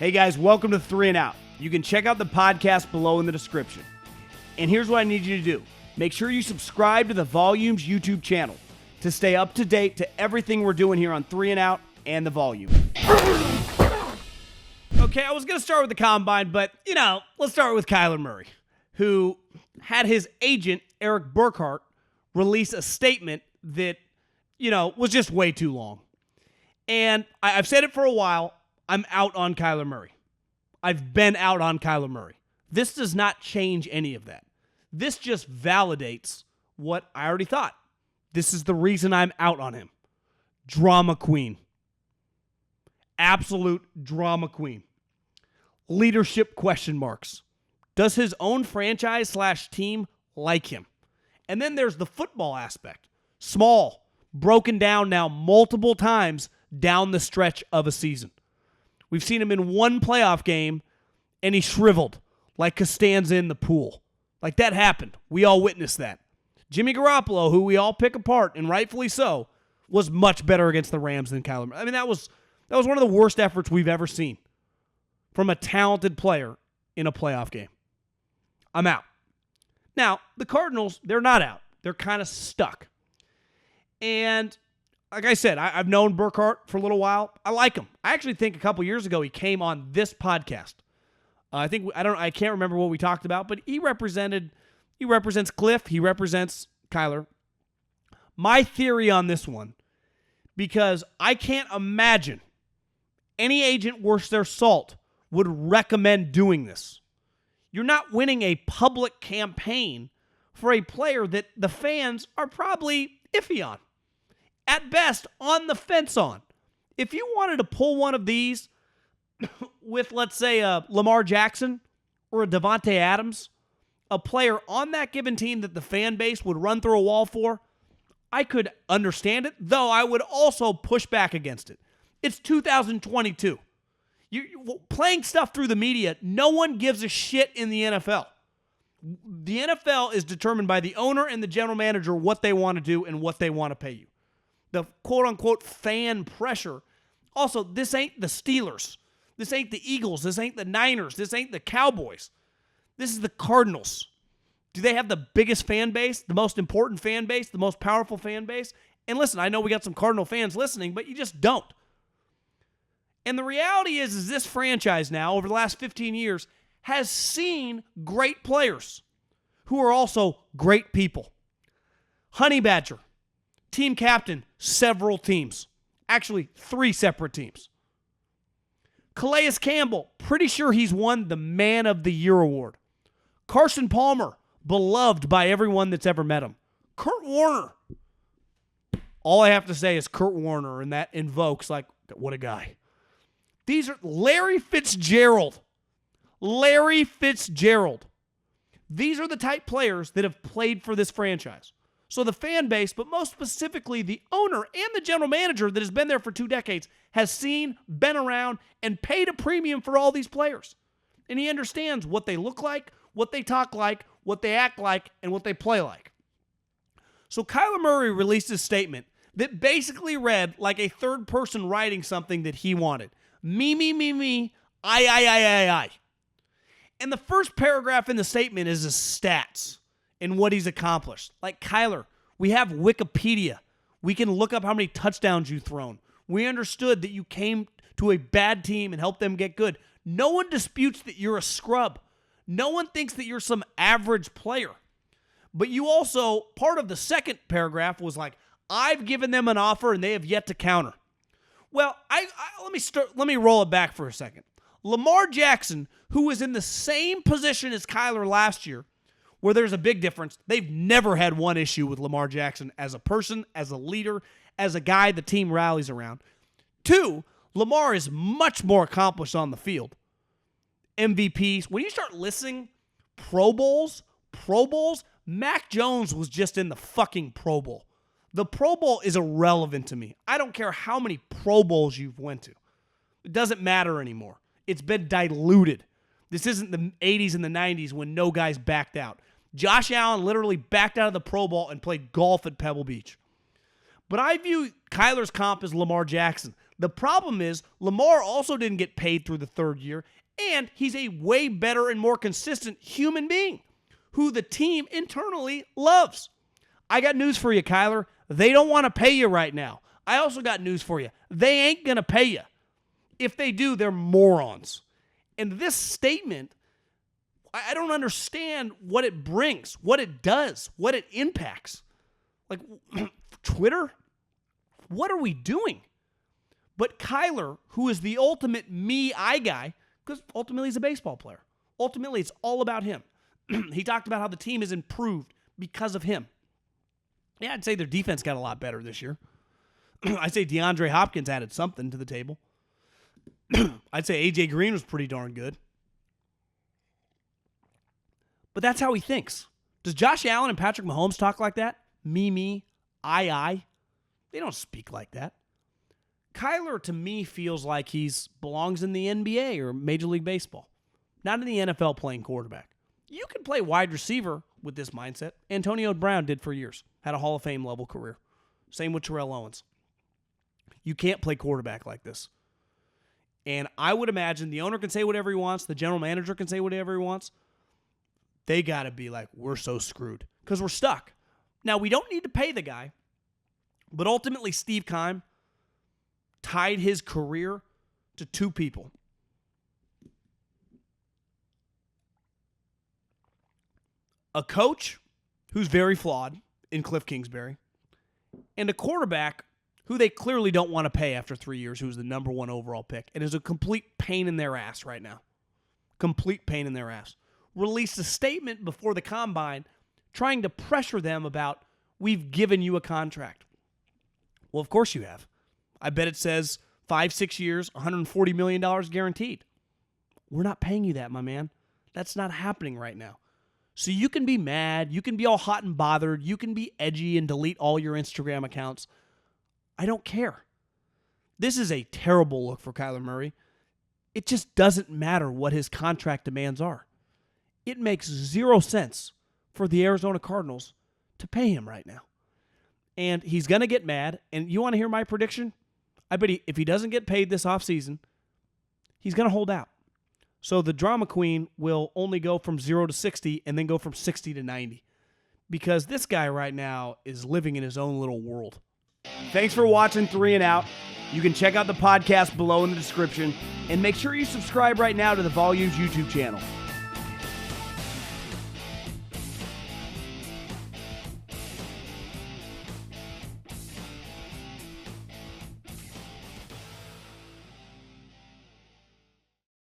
Hey guys, welcome to 3 and Out. You can check out the podcast below in the description. And here's what I need you to do. Make sure you subscribe to the Volumes YouTube channel to stay up to date to everything we're doing here on 3 and Out and the Volume. Okay, I was going to start with the Combine, but, let's start with Kyler Murray, who had his agent, Eric Burkhart, release a statement that, was just way too long. And I've said it for a while. I'm out on Kyler Murray. I've been out on Kyler Murray. This does not change any of that. This just validates what I already thought. This is the reason I'm out on him. Drama queen. Absolute drama queen. Leadership question marks. Does his own franchise/team like him? And then there's the football aspect. Small, broken down now multiple times down the stretch of a season. We've seen him in one playoff game, and he shriveled like Costanza in the pool. Like, that happened. We all witnessed that. Jimmy Garoppolo, who we all pick apart, and rightfully so, was much better against the Rams than Kyler Murray. I mean, that was one of the worst efforts we've ever seen from a talented player in a playoff game. I'm out. Now, the Cardinals, they're not out. They're kind of stuck. And like I said, I've known Burkhart for a little while. I like him. I actually think a couple years ago he came on this podcast. I can't remember what we talked about, but he represents Cliff. He represents Kyler. My theory on this one, because I can't imagine any agent worth their salt would recommend doing this. You're not winning a public campaign for a player that the fans are probably iffy on. At best, on the fence on. If you wanted to pull one of these with, let's say, a Lamar Jackson or a Devontae Adams, a player on that given team that the fan base would run through a wall for, I could understand it, though I would also push back against it. It's 2022. You're playing stuff through the media. No one gives a shit in the NFL. The NFL is determined by the owner and the general manager what they want to do and what they want to pay you. The quote-unquote fan pressure. Also, this ain't the Steelers. This ain't the Eagles. This ain't the Niners. This ain't the Cowboys. This is the Cardinals. Do they have the biggest fan base, the most important fan base, the most powerful fan base? And listen, I know we got some Cardinal fans listening, but you just don't. And the reality is this franchise now, over the last 15 years, has seen great players who are also great people. Honey Badger, team captain, several teams. Actually, 3 separate teams. Calais Campbell, pretty sure he's won the Man of the Year award. Carson Palmer, beloved by everyone that's ever met him. Kurt Warner. All I have to say is Kurt Warner, and that invokes, what a guy. These are Larry Fitzgerald. Larry Fitzgerald. These are the type players that have played for this franchise. So the fan base, but most specifically the owner and the general manager that has been there for 2 decades, has seen, been around, and paid a premium for all these players. And he understands what they look like, what they talk like, what they act like, and what they play like. So Kyler Murray released a statement that basically read like a third person writing something that he wanted. Me, I. And the first paragraph in the statement is his stats and what he's accomplished. Like, Kyler, we have Wikipedia. We can look up how many touchdowns you've thrown. We understood that you came to a bad team and helped them get good. No one disputes that you're a scrub. No one thinks that you're some average player. But you also, part of the second paragraph was like, I've given them an offer and they have yet to counter. Well, let me roll it back for a second. Lamar Jackson, who was in the same position as Kyler last year, where there's a big difference. They've never had one issue with Lamar Jackson as a person, as a leader, as a guy the team rallies around. 2, Lamar is much more accomplished on the field. MVPs. When you start listing Pro Bowls, Mac Jones was just in the fucking Pro Bowl. The Pro Bowl is irrelevant to me. I don't care how many Pro Bowls you've went to. It doesn't matter anymore. It's been diluted. This isn't the 80s and the 90s when no guys backed out. Josh Allen literally backed out of the Pro Bowl and played golf at Pebble Beach. But I view Kyler's comp as Lamar Jackson. The problem is Lamar also didn't get paid through the third year, and he's a way better and more consistent human being who the team internally loves. I got news for you, Kyler. They don't want to pay you right now. I also got news for you. They ain't going to pay you. If they do, they're morons. And this statement, I don't understand what it brings, what it does, what it impacts. Like, Twitter? What are we doing? But Kyler, who is the ultimate I guy, because ultimately he's a baseball player. Ultimately, it's all about him. He talked about how the team has improved because of him. Yeah, I'd say their defense got a lot better this year. I'd say DeAndre Hopkins added something to the table. I'd say A.J. Green was pretty darn good. But that's how he thinks. Does Josh Allen and Patrick Mahomes talk like that? Me, I. They don't speak like that. Kyler, to me, feels like he belongs in the NBA or Major League Baseball, not in the NFL playing quarterback. You can play wide receiver with this mindset. Antonio Brown did for years. Had a Hall of Fame level career. Same with Terrell Owens. You can't play quarterback like this. And I would imagine the owner can say whatever he wants. The general manager can say whatever he wants. They got to be like, we're so screwed because we're stuck. Now, we don't need to pay the guy, but ultimately Steve Keim tied his career to two people. A coach who's very flawed in Cliff Kingsbury, and a quarterback who they clearly don't want to pay after 3 years, who's the number one overall pick, and is a complete pain in their ass right now. Complete pain in their ass. Released a statement before the combine trying to pressure them about, we've given you a contract. Well, of course you have. I bet it says 5-6 years, $140 million guaranteed. We're not paying you that, my man. That's not happening right now. So you can be mad, you can be all hot and bothered, you can be edgy and delete all your Instagram accounts. I don't care. This is a terrible look for Kyler Murray. It just doesn't matter what his contract demands are. It makes zero sense for the Arizona Cardinals to pay him right now. And he's going to get mad. And you want to hear my prediction? I bet if he doesn't get paid this offseason, he's going to hold out. So the drama queen will only go from 0 to 60 and then go from 60 to 90. Because this guy right now is living in his own little world. Thanks for watching 3 and Out. You can check out the podcast below in the description. And make sure you subscribe right now to the Volumes YouTube channel.